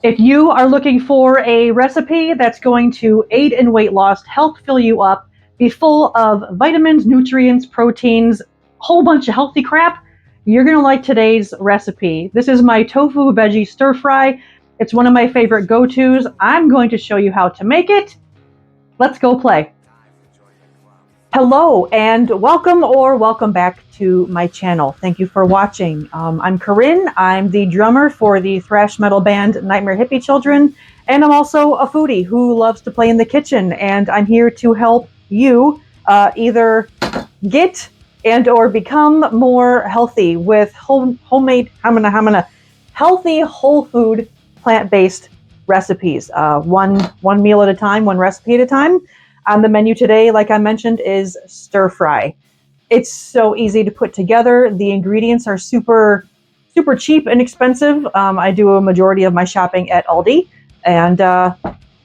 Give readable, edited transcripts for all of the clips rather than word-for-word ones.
If you are looking for a recipe that's going to aid in weight loss, help fill you up, be full of vitamins, nutrients, proteins, a whole bunch of healthy crap, you're going to like today's recipe. This is my Tofu Veggie Stir Fry. It's one of my favorite go-tos. I'm going to show you how to make it. Let's go play. Hello and welcome back to my channel. Thank you for watching. I'm Corinne. I'm the drummer for the thrash metal band Nitemare Hippie Children, and I'm also a foodie who loves to play in the kitchen, and I'm here to help you either get and or become more healthy with homemade healthy whole food plant-based recipes, one meal at a time, one recipe at a time. On the menu today, like I mentioned, is stir fry. It's so easy to put together. The ingredients are super cheap and inexpensive. I do a majority of my shopping at Aldi, and I'm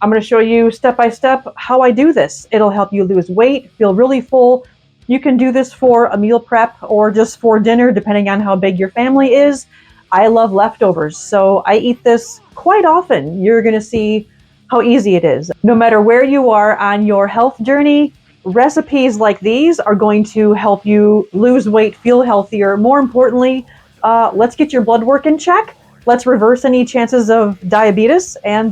going to show you step by step how I do this. It'll help you lose weight, feel really full. You can do this for a meal prep or just for dinner, depending on how big your family is. I love leftovers, so I eat this quite often. You're going to see how easy it is. No matter where you are on your health journey, recipes like these are going to help you lose weight, feel healthier. More importantly, let's get your blood work in check. Let's reverse any chances of diabetes and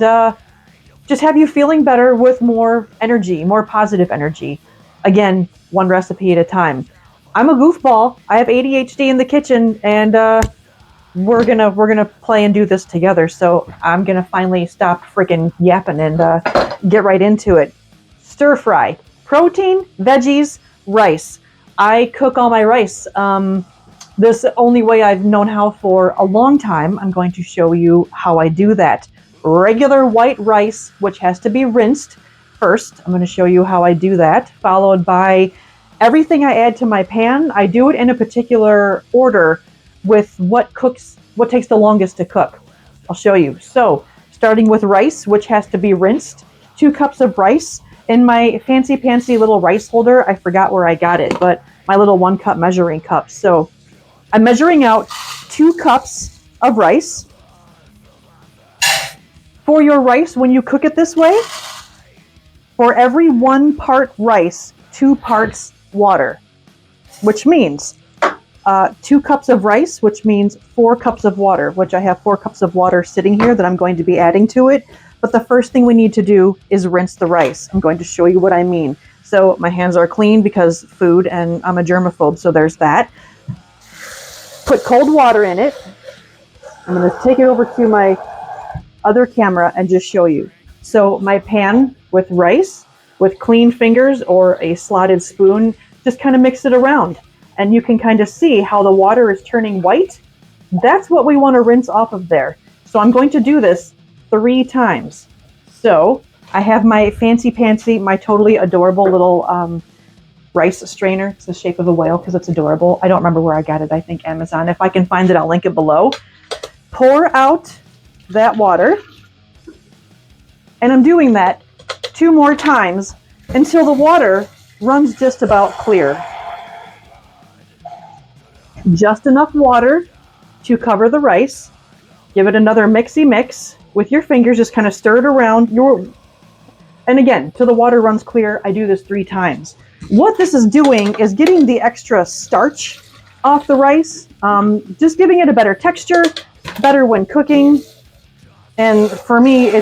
just have you feeling better with more energy, more positive energy. Again, one recipe at a time. I'm a goofball. I have ADHD in the kitchen, and we're gonna play and do this together. So I'm gonna finally stop freaking yapping and get right into it. Stir fry, protein, veggies, rice. I cook all my rice this only way I've known how for a long time. I'm going to show you how I do that. Regular white rice, which has to be rinsed first. I'm going to show you how I do that, followed by everything I add to my pan. I do it in a particular order with what takes the longest to cook. I'll show you. So starting with rice, which has to be rinsed, 2 cups of rice. In my fancy little rice holder, I forgot where I got it, but my little 1 cup measuring cup. So I'm measuring out 2 cups of rice. For your rice, when you cook it this way, for every 1 part rice, 2 parts water, which means 2 cups of rice, which means 4 cups of water, which I have 4 cups of water sitting here that I'm going to be adding to it. But the first thing we need to do is rinse the rice. I'm going to show you what I mean. So my hands are clean because food, and I'm a germaphobe, so there's that. Put cold water in it. I'm going to take it over to my other camera and just show you. So my pan with rice, with clean fingers or a slotted spoon, just kind of mix it around. And you can kind of see how the water is turning white. That's what we want to rinse off of there. So I'm going to do this 3 times. So I have my fancy, my totally adorable little rice strainer. It's the shape of a whale because it's adorable. I don't remember where I got it. I think Amazon. If I can find it, I'll link it below. Pour out that water. And I'm doing that 2 more times until the water runs just about clear. Just enough water to cover the rice. Give it another mixy mix with your fingers. Just kind of stir it around. And again, till the water runs clear. I do this 3 times. What this is doing is getting the extra starch off the rice. Just giving it a better texture, better when cooking. And for me,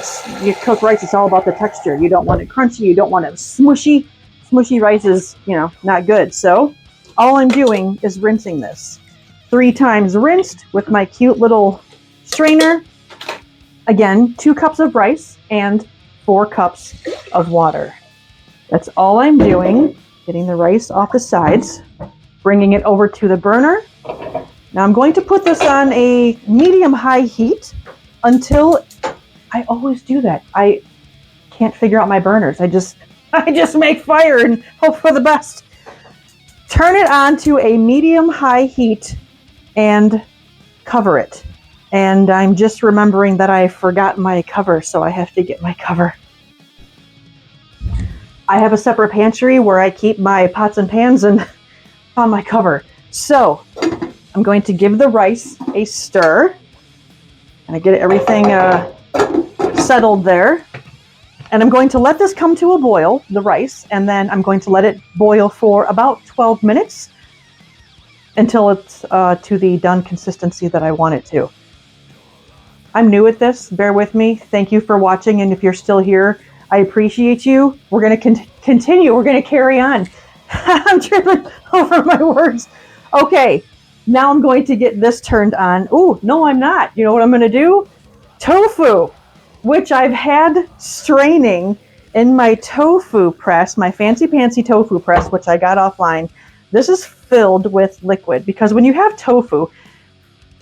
you cook rice, it's all about the texture. You don't want it crunchy. You don't want it smushy. Smushy rice is, not good. So all I'm doing is rinsing this 3 times rinsed with my cute little strainer. Again, 2 cups of rice and 4 cups of water. That's all I'm doing. Getting the rice off the sides, bringing it over to the burner. Now I'm going to put this on a medium-high heat until, I always do that. I can't figure out my burners. I just make fire and hope for the best. Turn it on to a medium-high heat and cover it. And I'm just remembering that I forgot my cover, so I have to get my cover. I have a separate pantry where I keep my pots and pans and on my cover. So I'm going to give the rice a stir. And I get everything settled there. And I'm going to let this come to a boil, the rice, and then I'm going to let it boil for about 12 minutes until it's to the done consistency that I want it to. I'm new at this, bear with me. Thank you for watching, and if you're still here, I appreciate you. We're going to continue, we're going to carry on. I'm tripping over my words. Okay, now I'm going to get this turned on. Ooh, no, I'm not. You know what I'm going to do? Tofu, which I've had straining in my tofu press, my fancy-pantsy tofu press, which I got offline. This is filled with liquid because when you have tofu,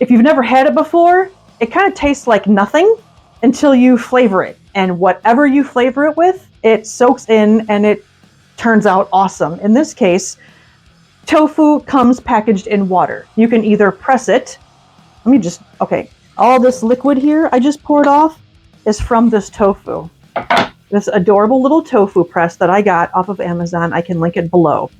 if you've never had it before, it kind of tastes like nothing until you flavor it. And whatever you flavor it with, it soaks in and it turns out awesome. In this case, tofu comes packaged in water. You can either press it. Okay. All this liquid here I just poured off is from this tofu. This adorable little tofu press that I got off of Amazon. I can link it below.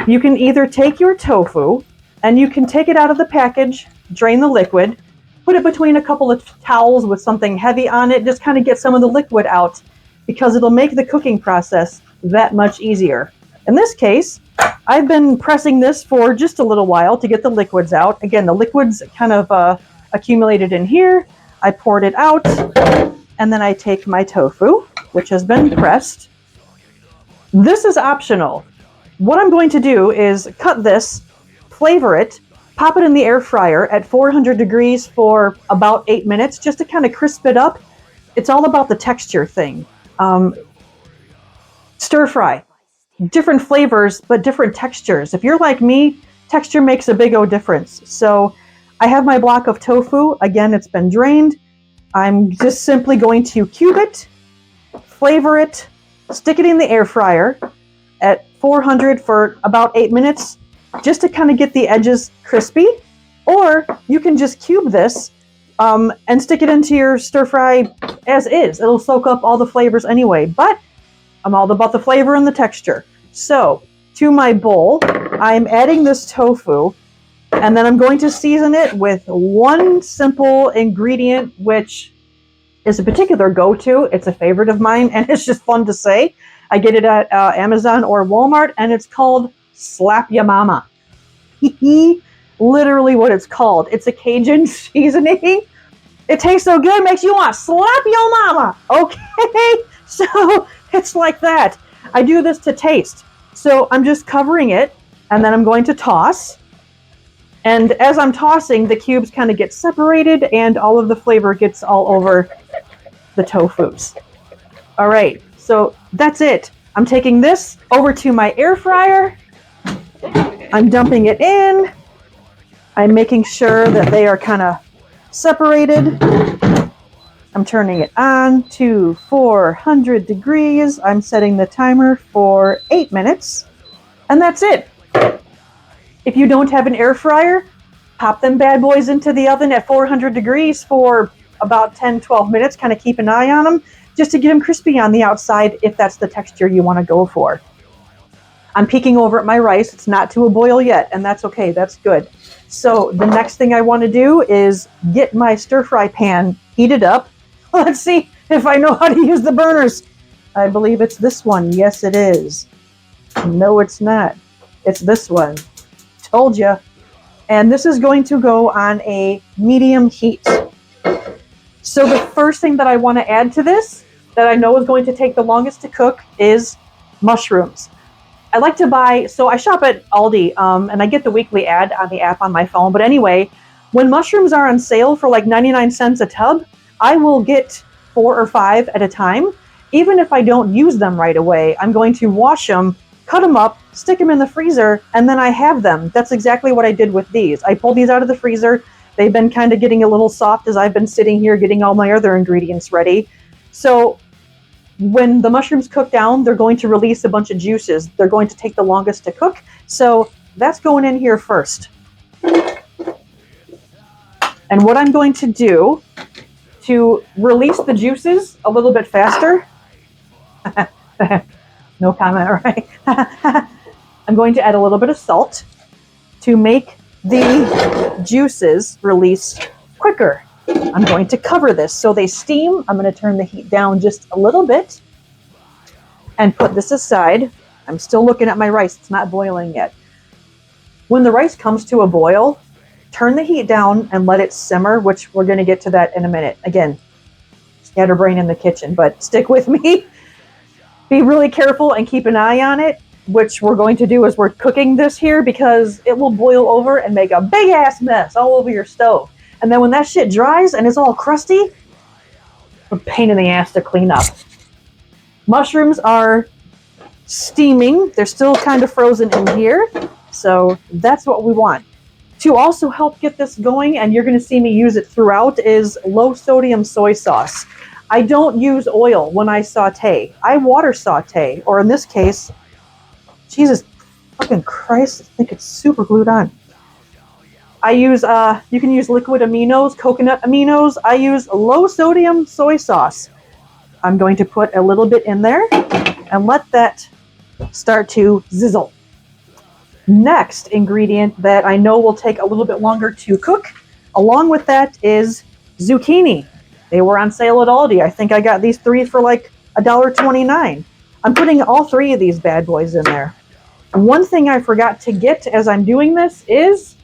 You can either take your tofu and you can take it out of the package, drain the liquid, put it between a couple of towels with something heavy on it, just kind of get some of the liquid out because it'll make the cooking process that much easier. In this case, I've been pressing this for just a little while to get the liquids out. Again, the liquids kind of accumulated in here. I poured it out, and then I take my tofu, which has been pressed. This is optional. What I'm going to do is cut this, flavor it, pop it in the air fryer at 400 degrees for about 8 minutes just to kind of crisp it up. It's all about the texture thing. Stir fry. Different flavors, but different textures. If you're like me, texture makes a big O difference. So I have my block of tofu. Again, it's been drained. I'm just simply going to cube it, flavor it, stick it in the air fryer at 400 for about 8 minutes, just to kind of get the edges crispy. Or you can just cube this and stick it into your stir fry as is. It'll soak up all the flavors anyway, but I'm all about the flavor and the texture. So to my bowl, I'm adding this tofu, and then I'm going to season it with one simple ingredient, which is a particular go-to. It's a favorite of mine, and it's just fun to say. I get it at Amazon or Walmart, and it's called Slap Ya Mama. Literally what it's called. It's a Cajun seasoning. It tastes so good, it makes you want to slap your mama. Okay, so it's like that. I do this to taste. So I'm just covering it, and then I'm going to toss. And as I'm tossing, the cubes kind of get separated, and all of the flavor gets all over the tofus. All right, so that's it. I'm taking this over to my air fryer. I'm dumping it in. I'm making sure that they are kind of separated. I'm turning it on to 400 degrees. I'm setting the timer for 8 minutes, and that's it. If you don't have an air fryer, pop them bad boys into the oven at 400 degrees for about 10-12 minutes. Kind of keep an eye on them just to get them crispy on the outside if that's the texture you want to go for. I'm peeking over at my rice. It's not to a boil yet, and that's okay. That's good. So the next thing I want to do is get my stir fry pan heated up. Let's see if I know how to use the burners. I believe it's this one. Yes, it is. No, it's not. It's this one. Told you. And this is going to go on a medium heat. So the first thing that I want to add to this, that I know is going to take the longest to cook, is mushrooms. I like to buy, so I shop at Aldi, and I get the weekly ad on the app on my phone. But anyway, when mushrooms are on sale for like 99 cents a tub, I will get 4 or 5 at a time. Even if I don't use them right away, I'm going to wash them, cut them up, stick them in the freezer, and then I have them. That's exactly what I did with these. I pulled these out of the freezer. They've been kind of getting a little soft as I've been sitting here getting all my other ingredients ready. So when the mushrooms cook down, they're going to release a bunch of juices. They're going to take the longest to cook. So that's going in here first. And what I'm going to do to release the juices a little bit faster, no comment, right? I'm going to add a little bit of salt to make the juices release quicker. I'm going to cover this so they steam. I'm going to turn the heat down just a little bit and put this aside. I'm still looking at my rice. It's not boiling yet. When the rice comes to a boil, turn the heat down and let it simmer, which we're going to get to that in a minute. Again, scatterbrain in the kitchen, but stick with me. Be really careful and keep an eye on it, which we're going to do as we're cooking this here, because it will boil over and make a big ass mess all over your stove. And then when that shit dries and it's all crusty, a pain in the ass to clean up. Mushrooms are steaming. They're still kind of frozen in here. So that's what we want. To also help get this going, and you're going to see me use it throughout, is low sodium soy sauce. I don't use oil when I saute. I water saute, or in this case, Jesus fucking Christ, I think it's super glued on. I use, you can use liquid aminos, coconut aminos. I use low sodium soy sauce. I'm going to put a little bit in there and let that start to sizzle. Next ingredient that I know will take a little bit longer to cook, along with that, is zucchini. They were on sale at Aldi. I think I got these 3 for like $1.29. I'm putting all 3 of these bad boys in there. One thing I forgot to get as I'm doing this is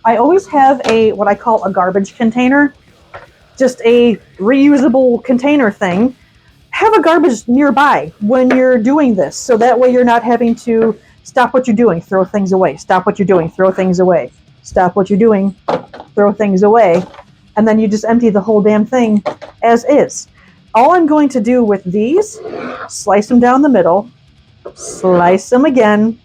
I always have what I call a garbage container, just a reusable container thing. Have a garbage nearby when you're doing this, so that way you're not having to stop what you're doing, throw things away, stop what you're doing, throw things away, stop what you're doing, throw things away, and then you just empty the whole damn thing as is. All I'm going to do with these, slice them down the middle, slice them again,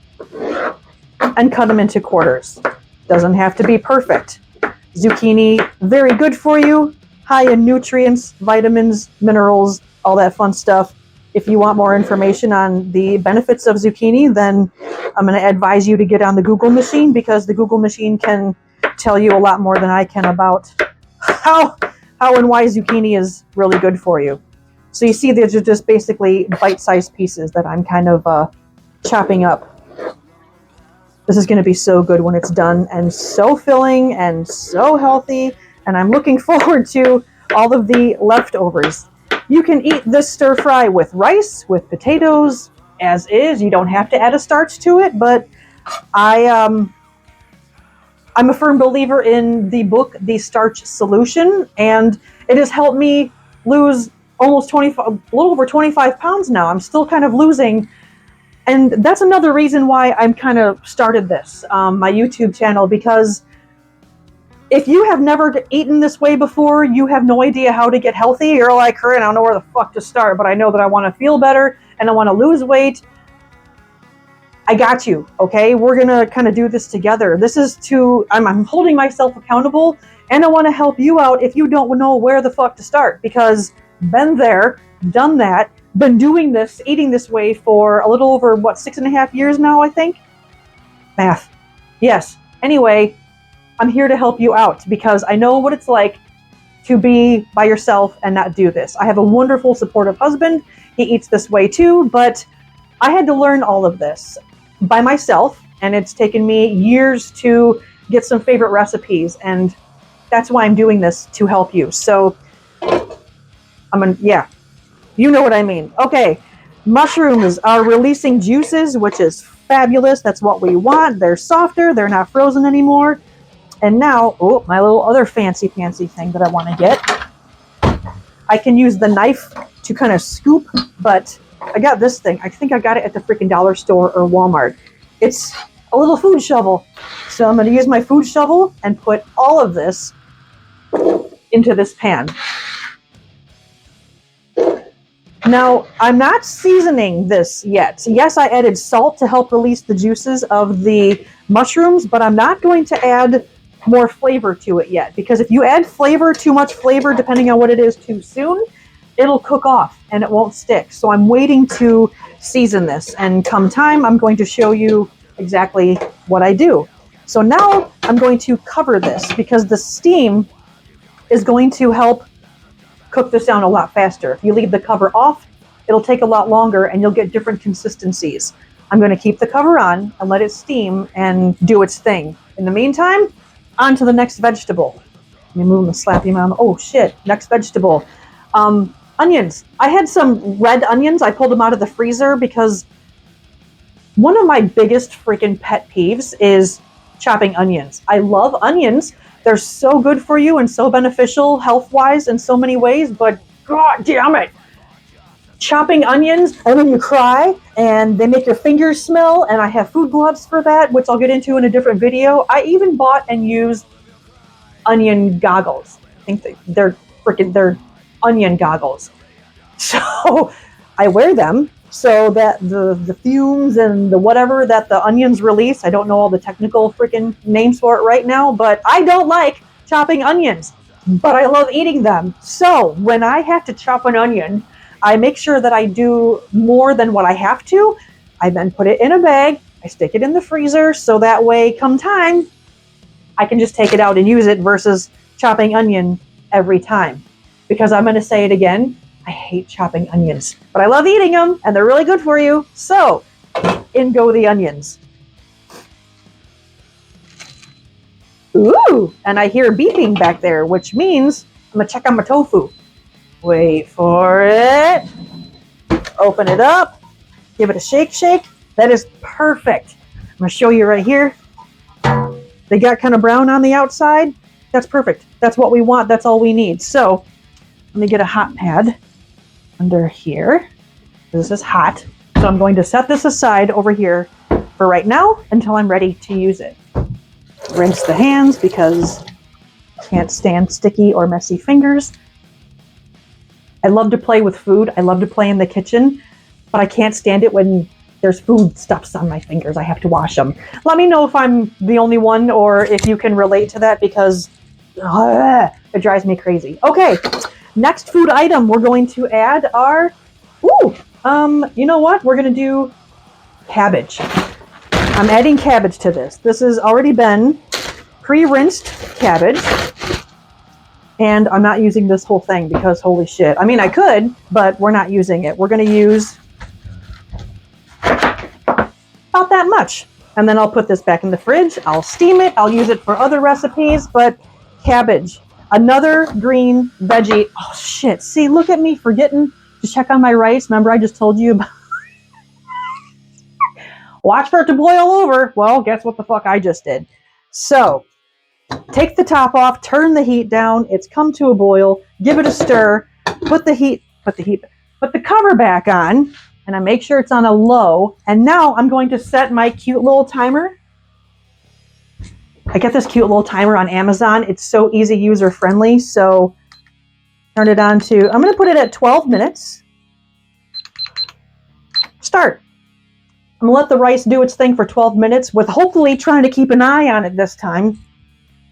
and cut them into quarters. Doesn't have to be perfect. Zucchini, very good for you, high in nutrients, vitamins, minerals, all that fun stuff. If you want more information on the benefits of zucchini, then I'm going to advise you to get on the Google machine, because the Google machine can tell you a lot more than I can about how and why zucchini is really good for you. So you see, these are just basically bite-sized pieces that I'm kind of chopping up. This is going to be so good when it's done, and so filling and so healthy, and I'm looking forward to all of the leftovers. You can eat this stir fry with rice, with potatoes, as is. You don't have to add a starch to it, but I'm a firm believer in the book, The Starch Solution, and it has helped me lose almost a little over 25 pounds now. I'm still kind of losing, and that's another reason why I'm kind of started this, my YouTube channel, because if you have never eaten this way before, you have no idea how to get healthy. You're like, Corinne, I don't know where the fuck to start, but I know that I want to feel better and I want to lose weight. I got you, okay? We're going to kind of do this together. This is I'm holding myself accountable, and I want to help you out if you don't know where the fuck to start, because been there, done that, been doing this, eating this way for a little over, 6.5 years now, I think? Math. Yes. Anyway, I'm here to help you out, because I know what it's like to be by yourself and not do this. I have a wonderful, supportive husband. He eats this way too, but I had to learn all of this by myself, and it's taken me years to get some favorite recipes, and that's why I'm doing this, to help you. So, you know what I mean. Okay, mushrooms are releasing juices, which is fabulous. That's what we want. They're softer, they're not frozen anymore. And now, my little other fancy thing that I want to get. I can use the knife to kind of scoop, but I got this thing. I think I got it at the freaking dollar store or Walmart. It's a little food shovel. So I'm going to use my food shovel and put all of this into this pan. Now, I'm not seasoning this yet. Yes, I added salt to help release the juices of the mushrooms, but I'm not going to add more flavor to it yet, because if you add too much flavor, depending on what it is, too soon, it'll cook off and it won't stick. So I'm waiting to season this, and come time, I'm going to show you exactly what I do. So now I'm going to cover this, because the steam is going to help cook this down a lot faster. If you leave the cover off, it'll take a lot longer and you'll get different consistencies. I'm going to keep the cover on and let it steam and do its thing. In the meantime, on to the next vegetable. me move the slappy mom. Oh shit, next vegetable. Onions. I had some red onions. I pulled them out of the freezer because one of my biggest freaking pet peeves is chopping onions. I love onions. They're so good for you and so beneficial health-wise in so many ways, but god damn it. Chopping onions, and then you cry, and they make your fingers smell, and I have food gloves for that, which I'll get into in a different video. I even bought and used onion goggles. I think they're onion goggles. So I wear them so that the fumes and the whatever that the onions release, I don't know all the technical freaking names for it right now, but I don't like chopping onions, but I love eating them. So when I have to chop an onion, I make sure that I do more than what I have to. I then put it in a bag. I stick it in the freezer so that way come time, I can just take it out and use it versus chopping onion every time. Because I'm going to say it again, I hate chopping onions, but I love eating them and they're really good for you. So in go the onions. Ooh, and I hear beeping back there, which means I'm going to check on my tofu. Wait for it. Open it up. Give it a shake. That is perfect. I'm going to show you right here. They got kind of brown on the outside. That's perfect. That's what we want. That's all we need. So let me get a hot pad under here. This is hot. So I'm going to set this aside over here for right now until I'm ready to use it. Rinse the hands because I can't stand sticky or messy fingers. I love to play with food. I love to play in the kitchen, but I can't stand it when there's food stuffs on my fingers. I have to wash them. Let me know if I'm the only one or if you can relate to that because it drives me crazy. Okay, next food item we're going to add are, you know what? We're going to do cabbage. I'm adding cabbage to this. This has already been pre-rinsed cabbage. And I'm not using this whole thing because holy shit. I mean, I could, but we're not using it. We're going to use about that much. And then I'll put this back in the fridge. I'll steam it. I'll use it for other recipes. But cabbage, another green veggie. Oh, shit. See, look at me forgetting to check on my rice. Remember, I just told you about watch for it to boil over. Well, guess what the fuck I just did. So take the top off, turn the heat down. It's come to a boil. Give it a stir. Put the cover back on, and I make sure it's on a low. And now I'm going to set my cute little timer. I get this cute little timer on Amazon. It's so easy, user friendly. So turn it on to, I'm going to put it at 12 minutes. Start. I'm going to let the rice do its thing for 12 minutes with hopefully trying to keep an eye on it this time.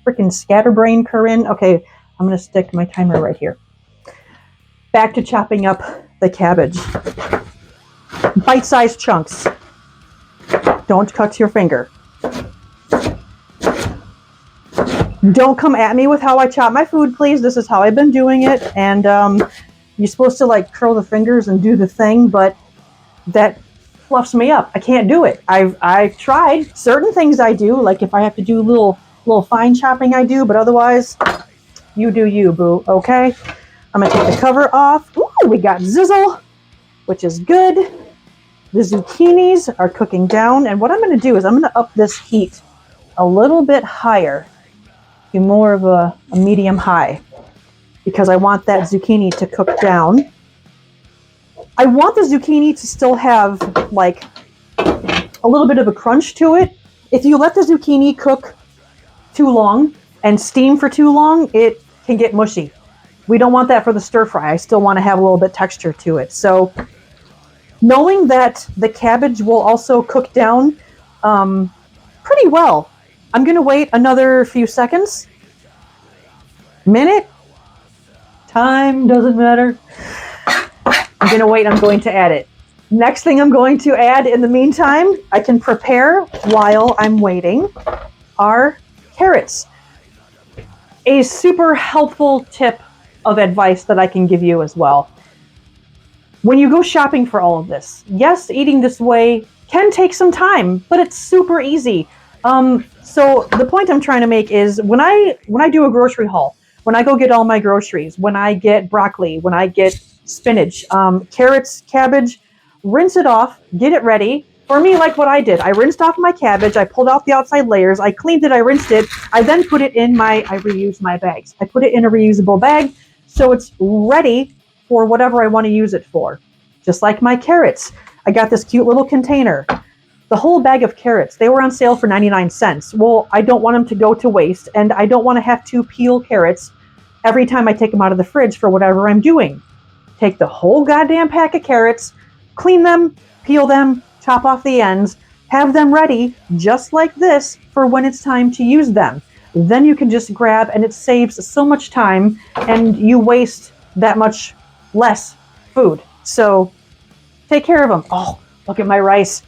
Freaking scatterbrain, Corinne. Okay, I'm going to stick my timer right here. Back to chopping up the cabbage. Bite-sized chunks. Don't cut your finger. Don't come at me with how I chop my food, please. This is how I've been doing it. And you're supposed to like curl the fingers and do the thing, but that fluffs me up. I can't do it. I've tried certain things I do, like if I have to do little fine chopping I do, but otherwise, you do you, boo, okay? I'm gonna take the cover off. Ooh, we got zizzle, which is good. The zucchinis are cooking down, and what I'm gonna do is I'm gonna up this heat a little bit higher, to more of a medium high, because I want that zucchini to cook down. I want the zucchini to still have like a little bit of a crunch to it. If you let the zucchini cook too long and steam for too long, it can get mushy. We don't want that for the stir fry. I still want to have a little bit texture to it. So knowing that the cabbage will also cook down pretty well, I'm going to wait another few seconds. Minute? Time doesn't matter. I'm going to wait. I'm going to add it. Next thing I'm going to add in the meantime, I can prepare while I'm waiting, are carrots. A super helpful tip of advice that I can give you as well. When you go shopping for all of this, yes, eating this way can take some time, but it's super easy. So the point I'm trying to make is when I do a grocery haul, when I go get all my groceries, when I get broccoli, when I get spinach, carrots, cabbage, rinse it off, get it ready. For me, like what I did, I rinsed off my cabbage, I pulled out the outside layers, I cleaned it, I rinsed it, I then put it in I reused my bags. I put it in a reusable bag so it's ready for whatever I want to use it for. Just like my carrots. I got this cute little container. The whole bag of carrots, they were on sale for 99 cents. Well, I don't want them to go to waste, and I don't want to have to peel carrots every time I take them out of the fridge for whatever I'm doing. Take the whole goddamn pack of carrots, clean them, peel them, chop off the ends, have them ready just like this for when it's time to use them. Then you can just grab, and it saves so much time, and you waste that much less food. So take care of them. Oh, look at my rice.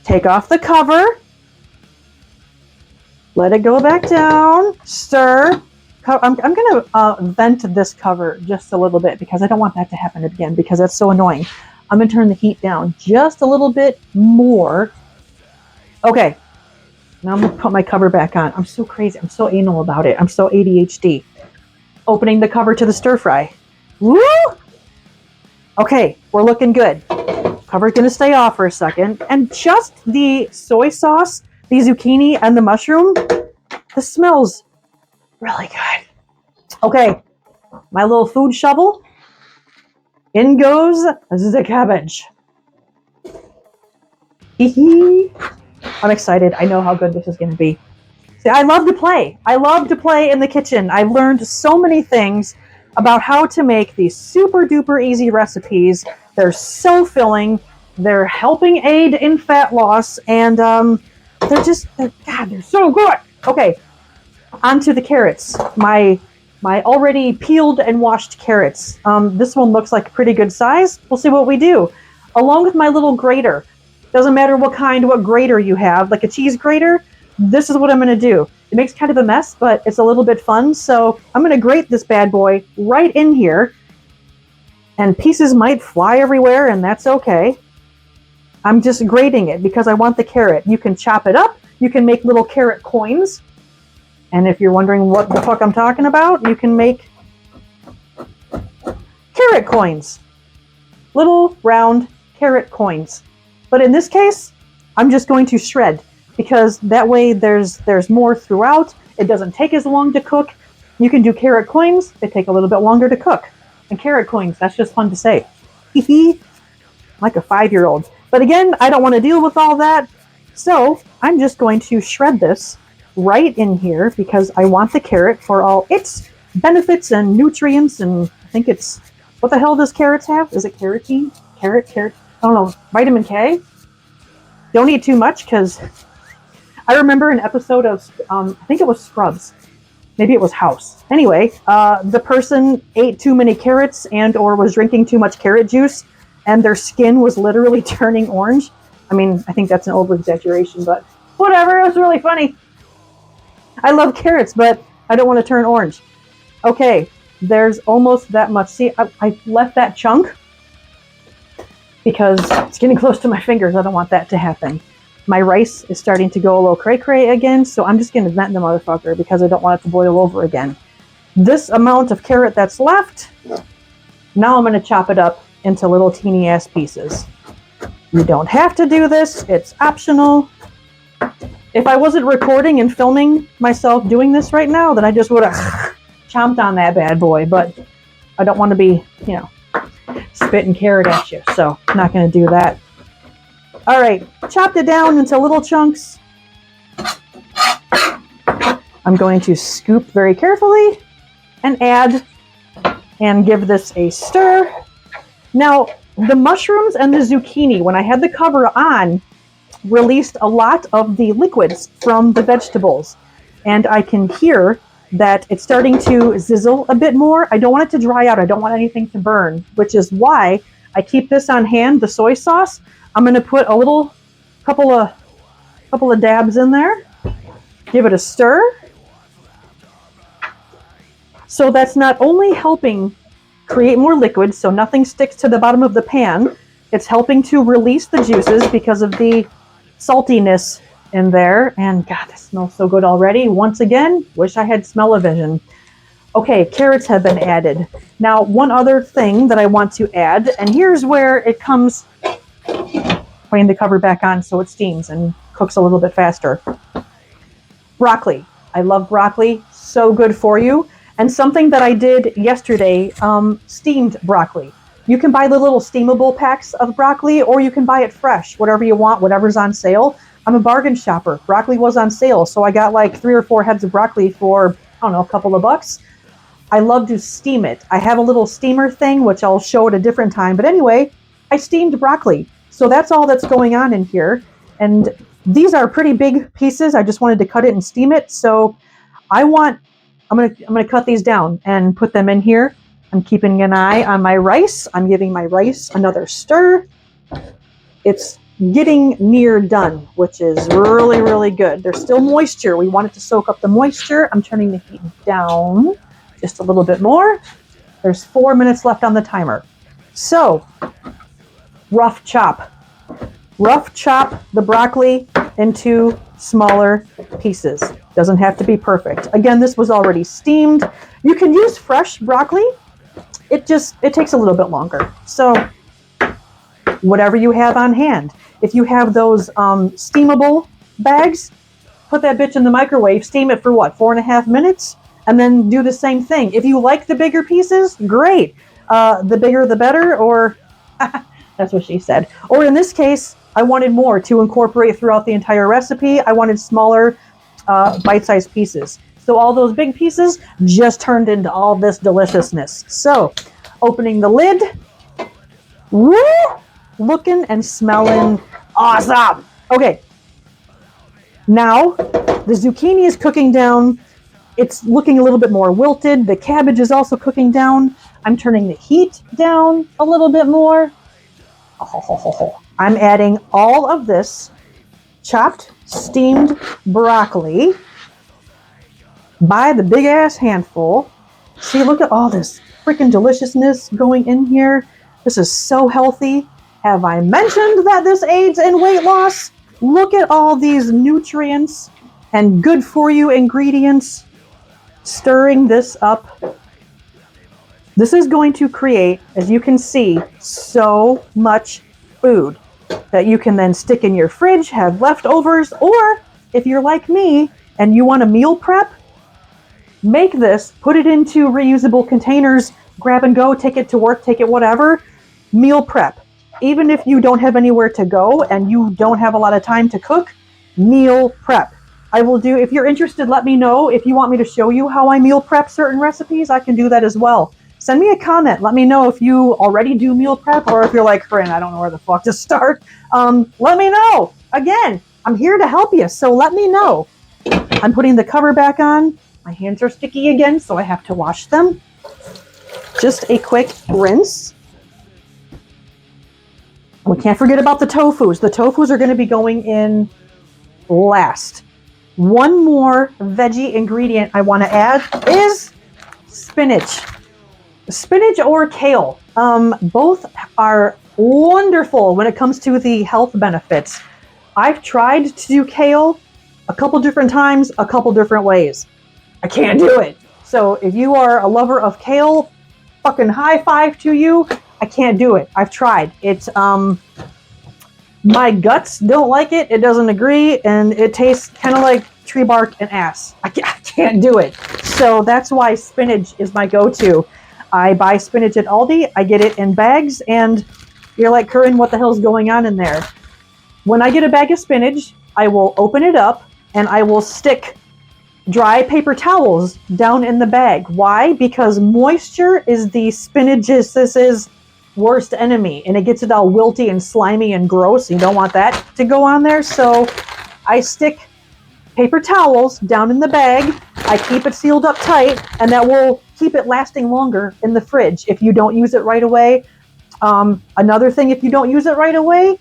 Take off the cover. Let it go back down. Stir. I'm going to vent this cover just a little bit because I don't want that to happen again because that's so annoying. I'm going to turn the heat down just a little bit more. Okay. Now I'm going to put my cover back on. I'm so crazy. I'm so anal about it. I'm so ADHD. Opening the cover to the stir fry. Woo! Okay, we're looking good. Cover's going to stay off for a second. And just the soy sauce, the zucchini, and the mushroom, the smells really good. Okay, my little food shovel. In goes the cabbage. I'm excited. I know how good this is going to be. See, I love to play. I love to play in the kitchen. I've learned so many things about how to make these super duper easy recipes. They're so filling. They're helping aid in fat loss, and they're so good. Okay, onto the carrots. My already peeled and washed carrots. This one looks like a pretty good size. We'll see what we do. Along with my little grater. Doesn't matter what grater you have, like a cheese grater, this is what I'm going to do. It makes kind of a mess, but it's a little bit fun. So I'm going to grate this bad boy right in here. And pieces might fly everywhere, and that's okay. I'm just grating it because I want the carrot. You can chop it up. You can make little carrot coins. And if you're wondering what the fuck I'm talking about, you can make carrot coins. Little round carrot coins. But in this case, I'm just going to shred because that way there's more throughout. It doesn't take as long to cook. You can do carrot coins. They take a little bit longer to cook. And carrot coins, that's just fun to say. Like a 5-year-old. But again, I don't want to deal with all that. So I'm just going to shred this right in here because I want the carrot for all its benefits and nutrients. And I think it's, what the hell does carrots have? Is it carotene? Carrot? I don't know. Vitamin K? Don't eat too much because I remember an episode of, I think it was Scrubs. Maybe it was House. Anyway, the person ate too many carrots and or was drinking too much carrot juice and their skin was literally turning orange. I mean, I think that's an over-exaggeration, but whatever. It was really funny. I love carrots, but I don't want to turn orange. Okay, there's almost that much. See, I left that chunk because it's getting close to my fingers. I don't want that to happen. My rice is starting to go a little cray-cray again, so I'm just going to vent the motherfucker because I don't want it to boil over again. This amount of carrot that's left, now I'm going to chop it up into little teeny-ass pieces. You don't have to do this. It's optional. If I wasn't recording and filming myself doing this right now, then I just would have chomped on that bad boy, but I don't want to be, spitting carrot at you, so I'm not going to do that. All right, chopped it down into little chunks. I'm going to scoop very carefully and add and give this a stir. Now, the mushrooms and the zucchini, when I had the cover on, released a lot of the liquids from the vegetables. And I can hear that it's starting to sizzle a bit more. I don't want it to dry out. I don't want anything to burn, which is why I keep this on hand, the soy sauce. I'm going to put a couple of dabs in there. Give it a stir. So that's not only helping create more liquid so nothing sticks to the bottom of the pan, it's helping to release the juices because of the saltiness in there. And God, this smells so good already. Once again, wish I had smell-o-vision. Okay, carrots have been added. Now, one other thing that I want to add, and here's where it comes, putting the cover back on so it steams and cooks a little bit faster. Broccoli. I love broccoli. So good for you. And something that I did yesterday, steamed broccoli. You can buy the little steamable packs of broccoli, or you can buy it fresh, whatever you want, whatever's on sale. I'm a bargain shopper. Broccoli was on sale, so I got like 3 or 4 heads of broccoli for, I don't know, a couple of bucks. I love to steam it. I have a little steamer thing, which I'll show at a different time. But anyway, I steamed broccoli. So that's all that's going on in here. And these are pretty big pieces. I just wanted to cut it and steam it. So I'm gonna cut these down and put them in here. I'm keeping an eye on my rice. I'm giving my rice another stir. It's getting near done, which is really, really good. There's still moisture. We want it to soak up the moisture. I'm turning the heat down just a little bit more. There's 4 minutes left on the timer. So, rough chop the broccoli into smaller pieces. Doesn't have to be perfect. Again, this was already steamed. You can use fresh broccoli. It takes a little bit longer. So, whatever you have on hand. If you have those steamable bags, put that bitch in the microwave, steam it for what, 4.5 minutes? And then do the same thing. If you like the bigger pieces, great. The bigger the better, or that's what she said. Or in this case, I wanted more to incorporate throughout the entire recipe. I wanted smaller bite-sized pieces. So all those big pieces just turned into all this deliciousness. So opening the lid, woo, looking and smelling awesome. Okay, now the zucchini is cooking down. It's looking a little bit more wilted. The cabbage is also cooking down. I'm turning the heat down a little bit more. I'm adding all of this chopped, steamed broccoli by the big ass handful. See, look at all this freaking deliciousness going in here. This is so healthy. Have I mentioned that this aids in weight loss? Look at all these nutrients and good for you ingredients. Stirring this up. This is going to create, as you can see, so much food that you can then stick in your fridge, have leftovers, or if you're like me and you want to meal prep, make this, put it into reusable containers, grab and go, take it to work, take it whatever, meal prep. Even if you don't have anywhere to go and you don't have a lot of time to cook, meal prep. I will do, if you're interested, let me know. If you want me to show you how I meal prep certain recipes, I can do that as well. Send me a comment. Let me know if you already do meal prep or if you're like, Corinne, I don't know where the fuck to start. Let me know. Again, I'm here to help you, so let me know. I'm putting the cover back on. My hands are sticky again, so I have to wash them. Just a quick rinse. We can't forget about the tofus. The tofus are going to be going in last. One more veggie ingredient I want to add is spinach. Spinach or kale. Both are wonderful when it comes to the health benefits. I've tried to do kale a couple different times, a couple different ways. I can't do it. So if you are a lover of kale, fucking high five to you. I can't do it. I've tried. It's my guts don't like it. It doesn't agree, and it tastes kind of like tree bark and ass. I can't do it. So that's why spinach is my go-to. I buy spinach at Aldi. I get it in bags, and you're like, Corinne, what the hell's going on in there? When I get a bag of spinach, I will open it up, and I will stick dry paper towels down in the bag. Why? Because moisture is the spinach's worst enemy, and it gets it all wilty and slimy and gross. You don't want that to go on there. So I stick paper towels down in the bag. I keep it sealed up tight, and that will keep it lasting longer in the fridge if you don't use it right away. Another thing, if you don't use it right away,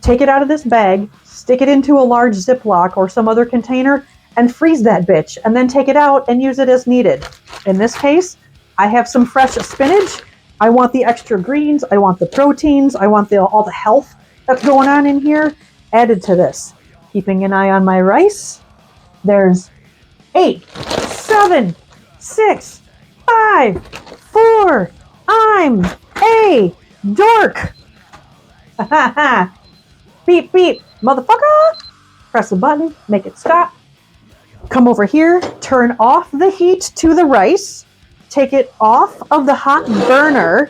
take it out of this bag, stick it into a large Ziploc or some other container, and freeze that bitch, and then take it out and use it as needed. In this case, I have some fresh spinach. I want the extra greens. I want the proteins. I want all the health that's going on in here added to this. Keeping an eye on my rice. There's 8, 7, 6, 5, 4. I'm a dork. Beep, beep, motherfucker. Press the button, make it stop. Come over here, turn off the heat to the rice. Take it off of the hot burner.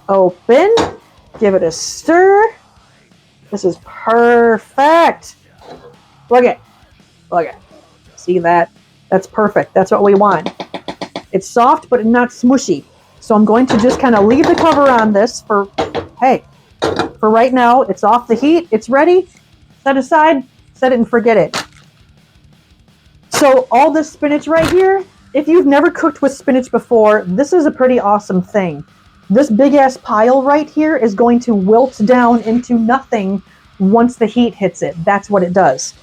Open, give it a stir. This is perfect. Look at, see that? That's perfect. That's what we want. It's soft, but not smushy. So I'm going to just kind of leave the cover on this for, hey, for right now. It's off the heat. It's ready. Set aside. Set it and forget it. So all this spinach right here, if you've never cooked with spinach before, this is a pretty awesome thing. This big ass pile right here is going to wilt down into nothing once the heat hits it. That's what it does.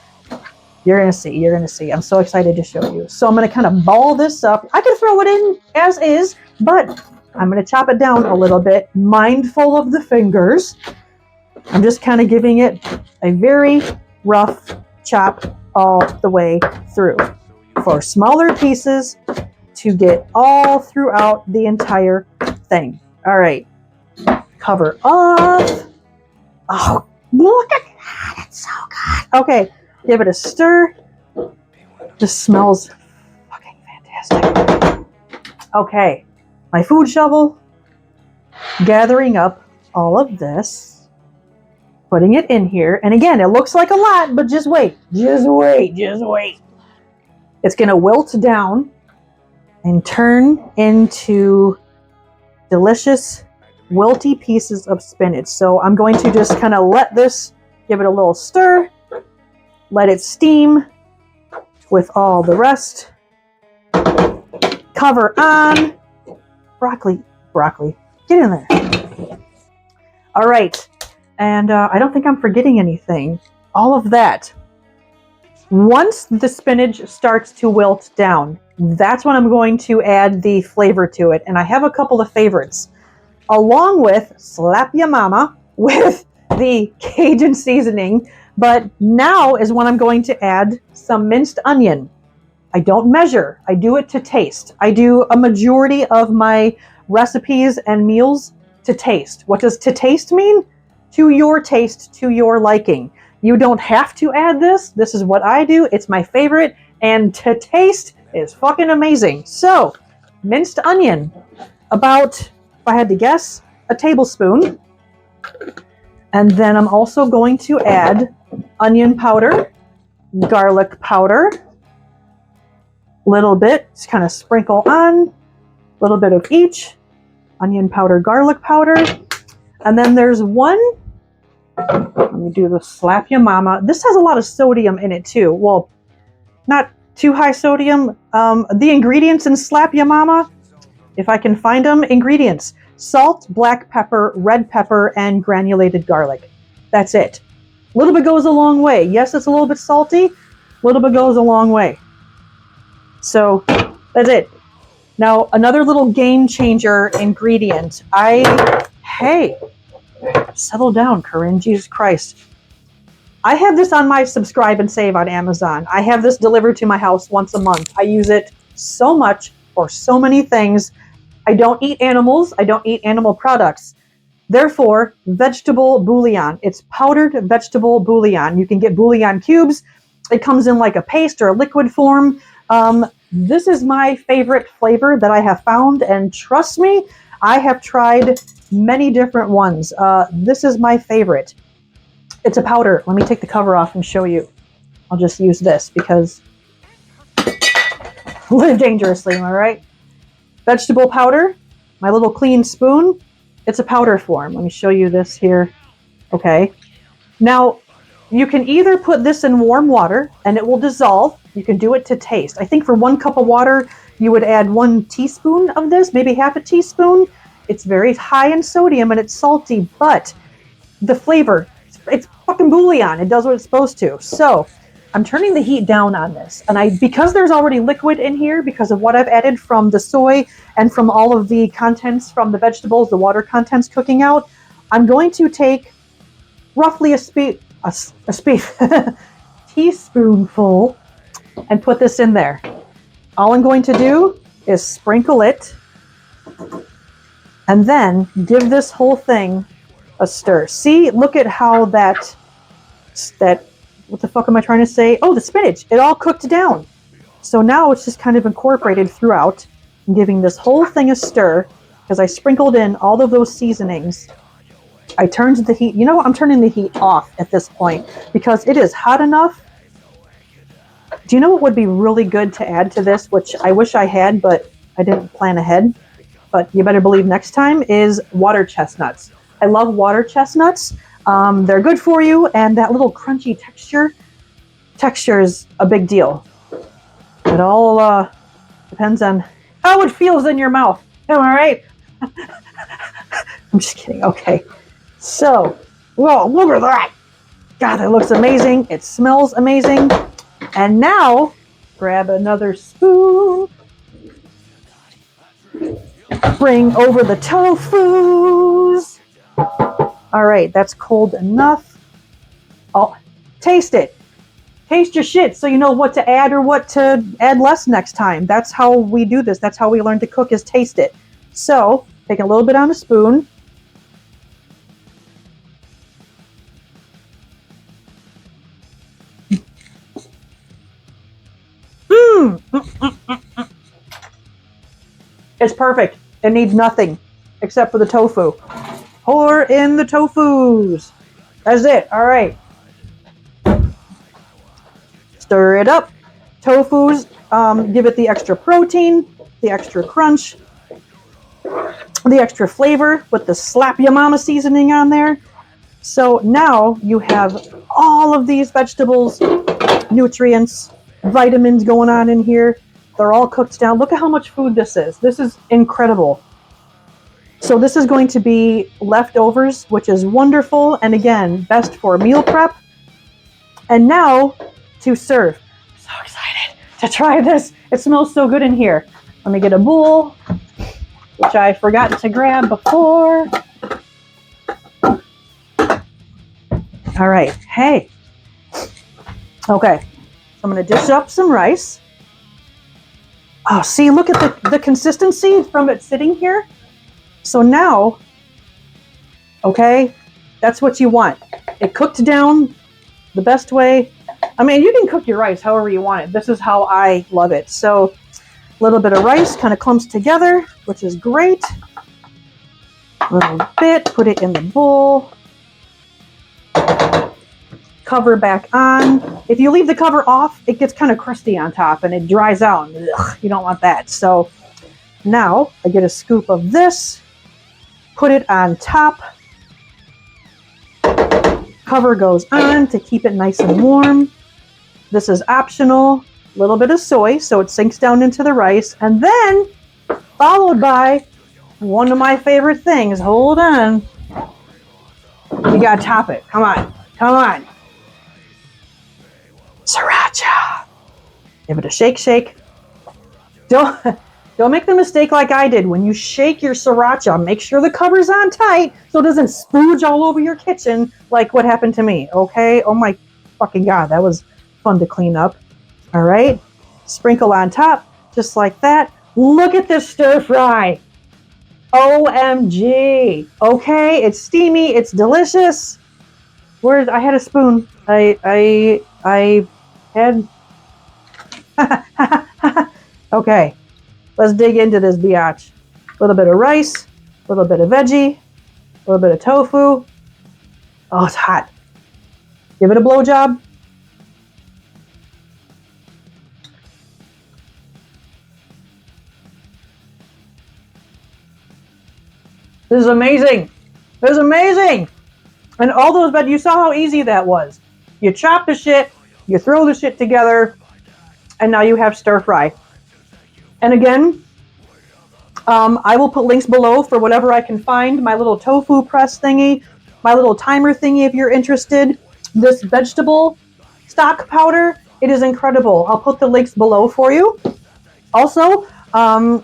You're going to see. You're going to see. I'm so excited to show you. So I'm going to kind of ball this up. I could throw it in as is, but I'm going to chop it down a little bit, mindful of the fingers. I'm just kind of giving it a very rough chop all the way through for smaller pieces to get all throughout the entire thing. All right. Cover off. Oh, look at that. It's so good. Okay. Give it a stir. This smells fucking fantastic. Okay. My food shovel. Gathering up all of this. Putting it in here. And again, it looks like a lot, but just wait. Just wait. Just wait. It's going to wilt down and turn into delicious, wilty pieces of spinach. So I'm going to just kind of let this, give it a little stir. Let it steam with all the rest. Cover on. Broccoli. Get in there. All right. And I don't think I'm forgetting anything. All of that. Once the spinach starts to wilt down, that's when I'm going to add the flavor to it. And I have a couple of favorites. Along with Slap Ya Mama with the Cajun seasoning. But now is when I'm going to add some minced onion. I don't measure. I do it to taste. I do a majority of my recipes and meals to taste. What does to taste mean? To your taste, to your liking. You don't have to add this. This is what I do. It's my favorite. And to taste is fucking amazing. So, minced onion. About, if I had to guess, a tablespoon. And then I'm also going to add onion powder, garlic powder, little bit, just kind of sprinkle on, a little bit of each, onion powder, garlic powder. And then there's one, let me do the Slap Ya Mama. This has a lot of sodium in it too. Well, not too high sodium. The ingredients in Slap Ya Mama, if I can find them, ingredients. Salt, black pepper, red pepper, and granulated garlic. That's it. A little bit goes a long way. Yes, it's a little bit salty. A little bit goes a long way. So that's it. Now, another little game changer ingredient. Hey, settle down, Corinne. Jesus Christ. I have this on my subscribe and save on Amazon. I have this delivered to my house once a month. I use it so much for so many things. I don't eat animals. I don't eat animal products. Therefore, vegetable bouillon. It's powdered vegetable bouillon. You can get bouillon cubes. It comes in like a paste or a liquid form. This is my favorite flavor that I have found. And trust me, I have tried many different ones. This is my favorite. It's a powder. Let me take the cover off and show you. I'll just use this because live dangerously, am I right? Vegetable powder, my little clean spoon. It's a powder form. Let me show you this here. Okay. Now, you can either put this in warm water and it will dissolve. You can do it to taste. I think for 1 cup of water, you would add 1 teaspoon of this, maybe half a teaspoon. It's very high in sodium and it's salty, but the flavor, it's fucking bouillon. It does what it's supposed to. So I'm turning the heat down on this. And because there's already liquid in here, because of what I've added from the soy and from all of the contents from the vegetables, the water contents cooking out, I'm going to take roughly teaspoonful and put this in there. All I'm going to do is sprinkle it and then give this whole thing a stir. See, look at how that, what the fuck am I trying to say? Oh, the spinach, it all cooked down. So now it's just kind of incorporated throughout. I'm giving this whole thing a stir because I sprinkled in all of those seasonings. I turned the heat, you know what? I'm turning the heat off at this point because it is hot enough. Do you know what would be really good to add to this, which I wish I had, but I didn't plan ahead, but you better believe next time, is water chestnuts. I love water chestnuts. They're good for you, and that little crunchy texture is a big deal. It all depends on how it feels in your mouth. Am I right? I'm just kidding. Okay. So, whoa, look at that. God, that looks amazing. It smells amazing. And now, grab another spoon. Bring over the tofus. All right, that's cold enough. Oh, taste it. Taste your shit so you know what to add or what to add less next time. That's how we do this. That's how we learn to cook, is taste it. So, take a little bit on a spoon. It's perfect. It needs nothing except for the tofu. Pour in the tofus. That's it. All right. Stir it up. Tofus give it the extra protein, the extra crunch, the extra flavor with the slap ya mama seasoning on there. So now you have all of these vegetables, nutrients, vitamins going on in here. They're all cooked down. Look at how much food this is. This is incredible. So this is going to be leftovers, which is wonderful. And again, best for meal prep. And now to serve. I'm so excited to try this. It smells so good in here. Let me get a bowl, which I forgot to grab before. All right. Hey. Okay. I'm going to dish up some rice. Oh, see, look at the consistency from it sitting here. So now, okay, that's what you want. It cooked down the best way. I mean, you can cook your rice however you want it. This is how I love it. So a little bit of rice kind of clumps together, which is great. A little bit, put it in the bowl. Cover back on. If you leave the cover off, it gets kind of crusty on top and it dries out. Ugh, you don't want that. So now I get a scoop of this, put it on top. Cover goes on to keep it nice and warm. This is optional. A little bit of soy so it sinks down into the rice. And then followed by one of my favorite things. Hold on. You gotta top it. Come on. Come on. Sriracha. Give it a shake, shake. Don't make the mistake like I did. When you shake your sriracha, make sure the cover's on tight so it doesn't spooge all over your kitchen like what happened to me, okay? Oh my fucking God, that was fun to clean up. All right, sprinkle on top, just like that. Look at this stir fry. OMG, okay? It's steamy, it's delicious. I had a spoon. I had, okay. Let's dig into this biatch. A little bit of rice, a little bit of veggie, a little bit of tofu. Oh, it's hot. Give it a blowjob. This is amazing. This is amazing. And all those veggies, you saw how easy that was. You chop the shit, you throw the shit together, and now you have stir fry. And again, I will put links below for whatever I can find. My little tofu press thingy, my little timer thingy if you're interested. This vegetable stock powder, it is incredible. I'll put the links below for you. Also,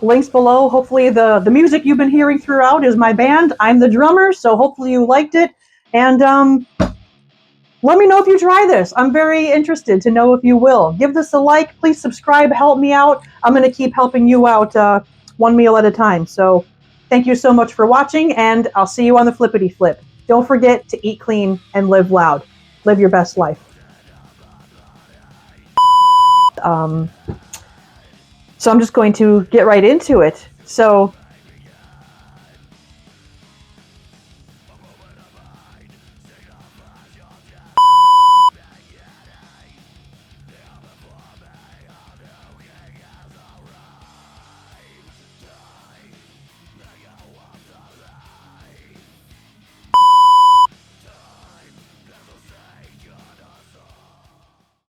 links below. Hopefully the music you've been hearing throughout is my band. I'm the drummer, so hopefully you liked it. And Let me know if you try this. I'm very interested to know if you will. Give this a like. Please subscribe. Help me out. I'm going to keep helping you out one meal at a time. So thank you so much for watching, and I'll see you on the flippity flip. Don't forget to eat clean and live loud. Live your best life. So I'm just going to get right into it. So